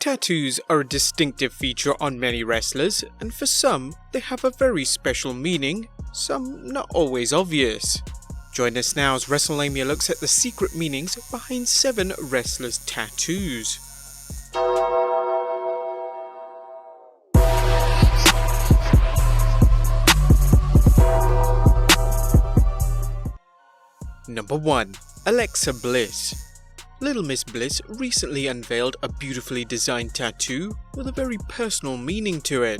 Tattoos are a distinctive feature on many wrestlers, and for some, they have a very special meaning, some not always obvious. Join us now as WrestleLamia looks at the secret meanings behind 7 wrestlers' tattoos. Number 1. Alexa Bliss. Little Miss Bliss recently unveiled a beautifully designed tattoo with a very personal meaning to it.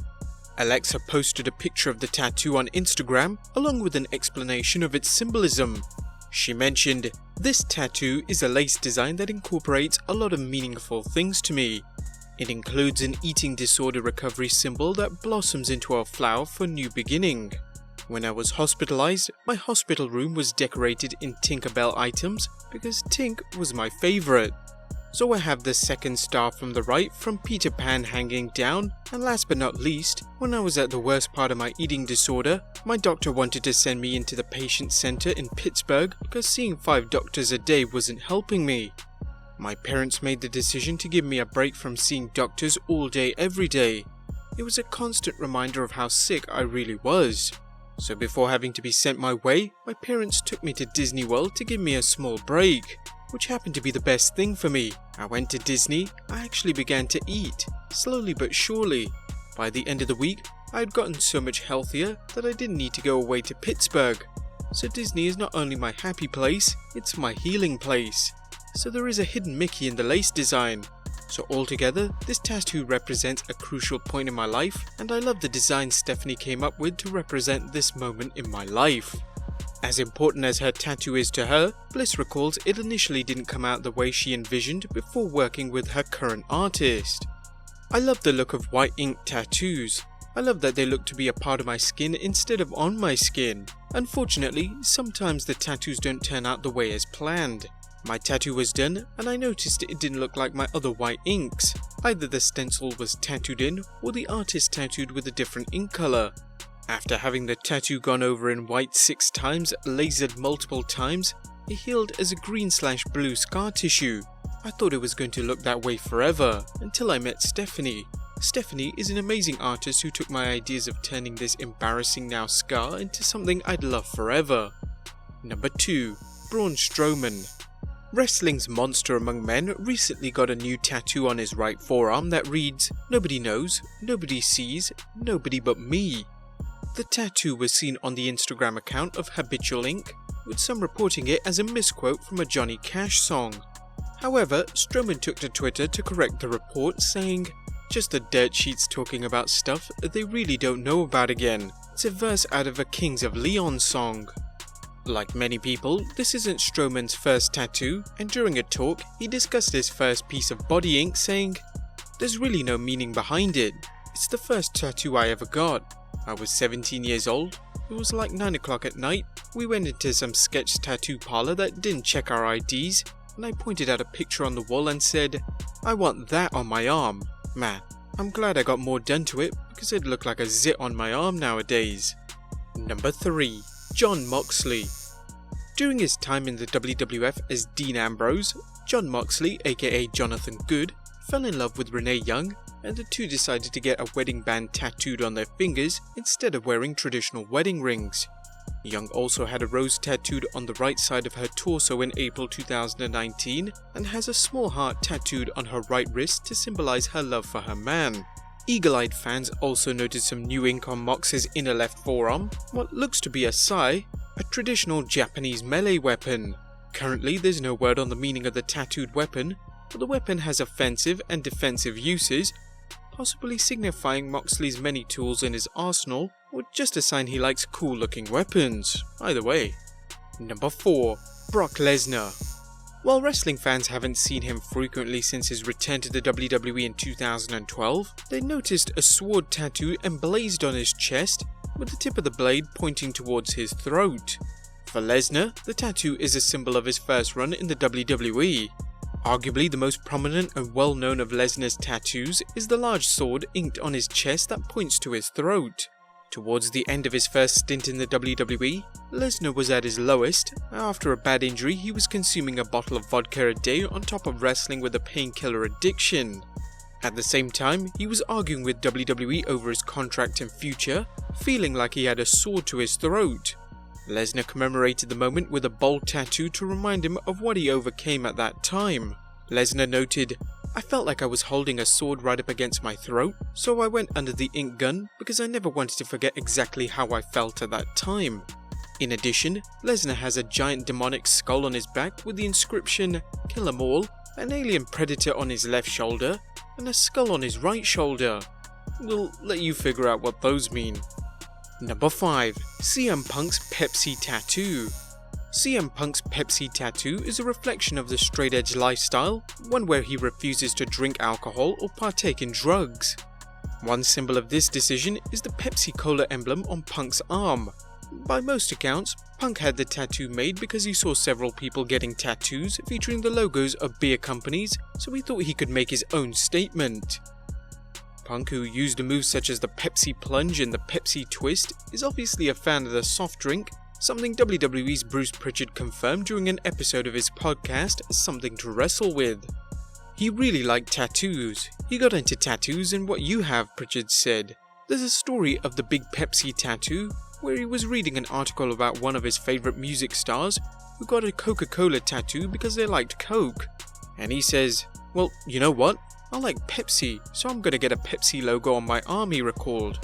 Alexa posted a picture of the tattoo on Instagram along with an explanation of its symbolism. She mentioned, "This tattoo is a lace design that incorporates a lot of meaningful things to me. It includes an eating disorder recovery symbol that blossoms into a flower for new beginning. When I was hospitalized, my hospital room was decorated in Tinkerbell items because Tink was my favorite. So I have the second star from the right from Peter Pan hanging down, and last but not least, when I was at the worst part of my eating disorder, my doctor wanted to send me into the patient center in Pittsburgh because seeing 5 doctors a day wasn't helping me. My parents made the decision to give me a break from seeing doctors all day every day. It was a constant reminder of how sick I really was. So before having to be sent my way, my parents took me to Disney World to give me a small break, which happened to be the best thing for me. I went to Disney, I actually began to eat, slowly but surely. By the end of the week, I had gotten so much healthier that I didn't need to go away to Pittsburgh. So Disney is not only my happy place, it's my healing place. So there is a hidden Mickey in the lace design. So altogether, this tattoo represents a crucial point in my life, and I love the design Stephanie came up with to represent this moment in my life. As important as her tattoo is to her, Bliss recalls it initially didn't come out the way she envisioned before working with her current artist. "I love the look of white ink tattoos. I love that they look to be a part of my skin instead of on my skin. Unfortunately, sometimes the tattoos don't turn out the way as planned. My tattoo was done and I noticed it didn't look like my other white inks. Either the stencil was tattooed in or the artist tattooed with a different ink color. After having the tattoo gone over in white 6 times, lasered multiple times, it healed as a green/blue scar tissue. I thought it was going to look that way forever, until I met Stephanie. Stephanie is an amazing artist who took my ideas of turning this embarrassing now scar into something I'd love forever." Number 2. Braun Strowman. Wrestling's monster among men recently got a new tattoo on his right forearm that reads, "Nobody knows, nobody sees, nobody but me." The tattoo was seen on the Instagram account of Habitual Inc., with some reporting it as a misquote from a Johnny Cash song. However, Strowman took to Twitter to correct the report, saying, "Just the dirt sheets talking about stuff they really don't know about again. It's a verse out of a Kings of Leon song." Like many people, this isn't Strowman's first tattoo, and during a talk, he discussed his first piece of body ink, saying, "There's really no meaning behind it. It's the first tattoo I ever got. I was 17 years old. It was like 9 o'clock at night. We went into some sketch tattoo parlor that didn't check our IDs, and I pointed out a picture on the wall and said, 'I want that on my arm.' Man, I'm glad I got more done to it because it'd look like a zit on my arm nowadays." Number 3. Jon Moxley. During his time in the WWF as Dean Ambrose, Jon Moxley, aka Jonathan Good, fell in love with Renee Young, and the two decided to get a wedding band tattooed on their fingers instead of wearing traditional wedding rings. Young also had a rose tattooed on the right side of her torso in April 2019 and has a small heart tattooed on her right wrist to symbolize her love for her man. Eagle-eyed fans also noted some new ink on Mox's inner left forearm, what looks to be a sai, a traditional Japanese melee weapon. Currently, there's no word on the meaning of the tattooed weapon, but the weapon has offensive and defensive uses, possibly signifying Moxley's many tools in his arsenal, or just a sign he likes cool-looking weapons. Either way. Number 4. Brock Lesnar. While wrestling fans haven't seen him frequently since his return to the WWE in 2012, they noticed a sword tattoo emblazed on his chest, with the tip of the blade pointing towards his throat. For Lesnar, the tattoo is a symbol of his first run in the WWE. Arguably the most prominent and well-known of Lesnar's tattoos is the large sword inked on his chest that points to his throat. Towards the end of his first stint in the WWE, Lesnar was at his lowest. After a bad injury, he was consuming a bottle of vodka a day on top of wrestling with a painkiller addiction. At the same time, he was arguing with WWE over his contract and future, feeling like he had a sword to his throat. Lesnar commemorated the moment with a bold tattoo to remind him of what he overcame at that time. Lesnar noted, "I felt like I was holding a sword right up against my throat, so I went under the ink gun because I never wanted to forget exactly how I felt at that time." In addition, Lesnar has a giant demonic skull on his back with the inscription, "Kill 'em all," an alien predator on his left shoulder, and a skull on his right shoulder. We'll let you figure out what those mean. Number 5. CM Punk's Pepsi Tattoo. CM Punk's Pepsi tattoo is a reflection of the straight edge lifestyle, one where he refuses to drink alcohol or partake in drugs. One symbol of this decision is the Pepsi Cola emblem on Punk's arm. By most accounts, Punk had the tattoo made because he saw several people getting tattoos featuring the logos of beer companies, so he thought he could make his own statement. Punk, who used moves such as the Pepsi Plunge and the Pepsi Twist, is obviously a fan of the soft drink, something WWE's Bruce Pritchard confirmed during an episode of his podcast as something to wrestle with. He really liked tattoos. He got into tattoos and what you have, Pritchard said. There's a story of the Big Pepsi tattoo, where he was reading an article about one of his favourite music stars who got a Coca-Cola tattoo because they liked Coke. And he says, "Well, you know what? I like Pepsi, so I'm gonna get a Pepsi logo on my arm," he recalled.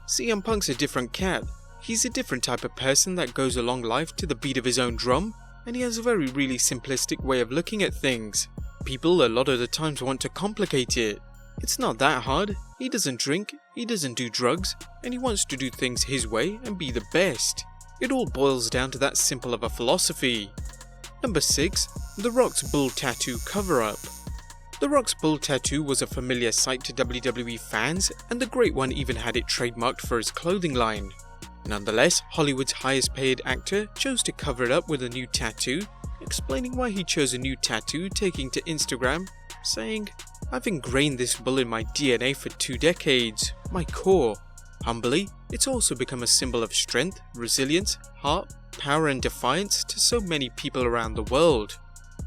CM Punk's a different cat. He's a different type of person that goes along life to the beat of his own drum, and he has a very really simplistic way of looking at things. People a lot of the times want to complicate it. It's not that hard. He doesn't drink, he doesn't do drugs, and he wants to do things his way and be the best. It all boils down to that simple of a philosophy. Number 6. The Rock's Bull Tattoo Cover-Up. The Rock's Bull Tattoo was a familiar sight to WWE fans, and the Great One even had it trademarked for his clothing line. Nonetheless, Hollywood's highest paid actor chose to cover it up with a new tattoo, explaining why he chose a new tattoo, taking to Instagram, saying, "I've ingrained this bull in my DNA for 2 decades, my core. Humbly, it's also become a symbol of strength, resilience, heart, power and defiance to so many people around the world.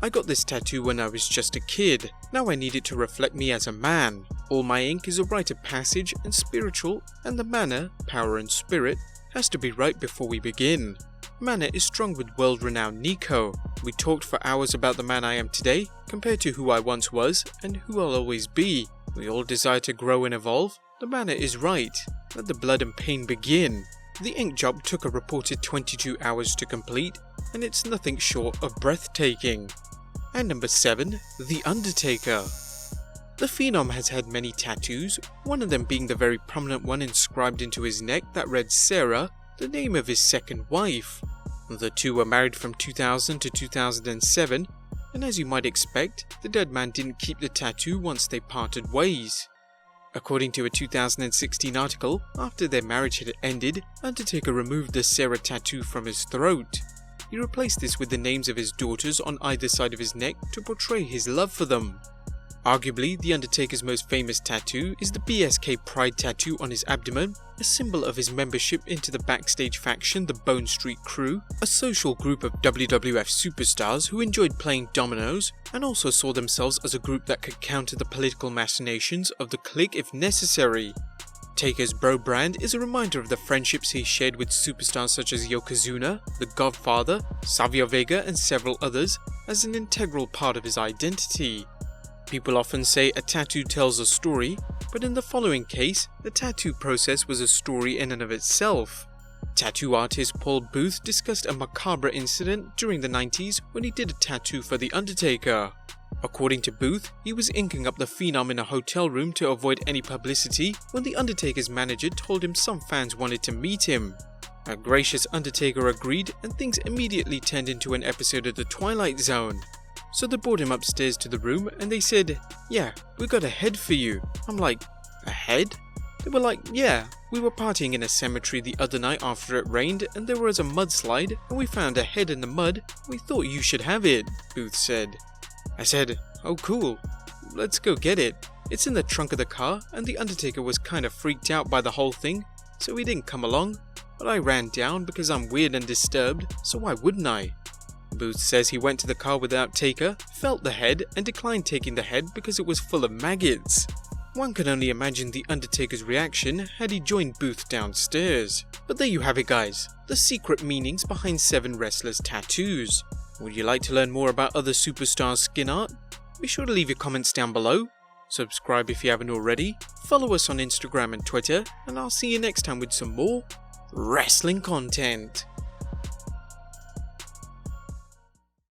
I got this tattoo when I was just a kid. Now I need it to reflect me as a man. All my ink is a rite of passage and spiritual, and the manner, power and spirit, has to be right before we begin. Manner is strong with world-renowned Nico. We talked for hours about the man I am today, compared to who I once was, and who I'll always be. We all desire to grow and evolve. The manner is right. Let the blood and pain begin." The ink job took a reported 22 hours to complete, and it's nothing short of breathtaking. And number 7. The Undertaker. The Phenom has had many tattoos, one of them being the very prominent one inscribed into his neck that read Sara, the name of his second wife. The two were married from 2000 to 2007, and as you might expect, the dead man didn't keep the tattoo once they parted ways. According to a 2016 article, after their marriage had ended, Undertaker removed the Sara tattoo from his throat. He replaced this with the names of his daughters on either side of his neck to portray his love for them. Arguably, The Undertaker's most famous tattoo is the BSK Pride tattoo on his abdomen, a symbol of his membership into the backstage faction the Bone Street Crew, a social group of WWF superstars who enjoyed playing dominoes and also saw themselves as a group that could counter the political machinations of the clique if necessary. Taker's bro brand is a reminder of the friendships he shared with superstars such as Yokozuna, The Godfather, Savio Vega and several others as an integral part of his identity. People often say a tattoo tells a story, but in the following case, the tattoo process was a story in and of itself. Tattoo artist Paul Booth discussed a macabre incident during the 90s when he did a tattoo for The Undertaker. According to Booth, he was inking up the Phenom in a hotel room to avoid any publicity when The Undertaker's manager told him some fans wanted to meet him. A gracious Undertaker agreed, and things immediately turned into an episode of The Twilight Zone. So they brought him upstairs to the room and they said, "Yeah, we got a head for you." I'm like, "A head?" They were like, "Yeah, we were partying in a cemetery the other night after it rained and there was a mudslide and we found a head in the mud. We thought you should have it," Booth said. I said, "Oh cool, let's go get it." It's in the trunk of the car and The Undertaker was kind of freaked out by the whole thing, so he didn't come along, but I ran down because I'm weird and disturbed, so why wouldn't I? Booth says he went to the car without Taker, felt the head and declined taking the head because it was full of maggots. One can only imagine the Undertaker's reaction had he joined Booth downstairs. But there you have it guys, the secret meanings behind 7 wrestlers' tattoos. Would you like to learn more about other superstars' skin art? Be sure to leave your comments down below. Subscribe if you haven't already, follow us on Instagram and Twitter, and I'll see you next time with some more wrestling content.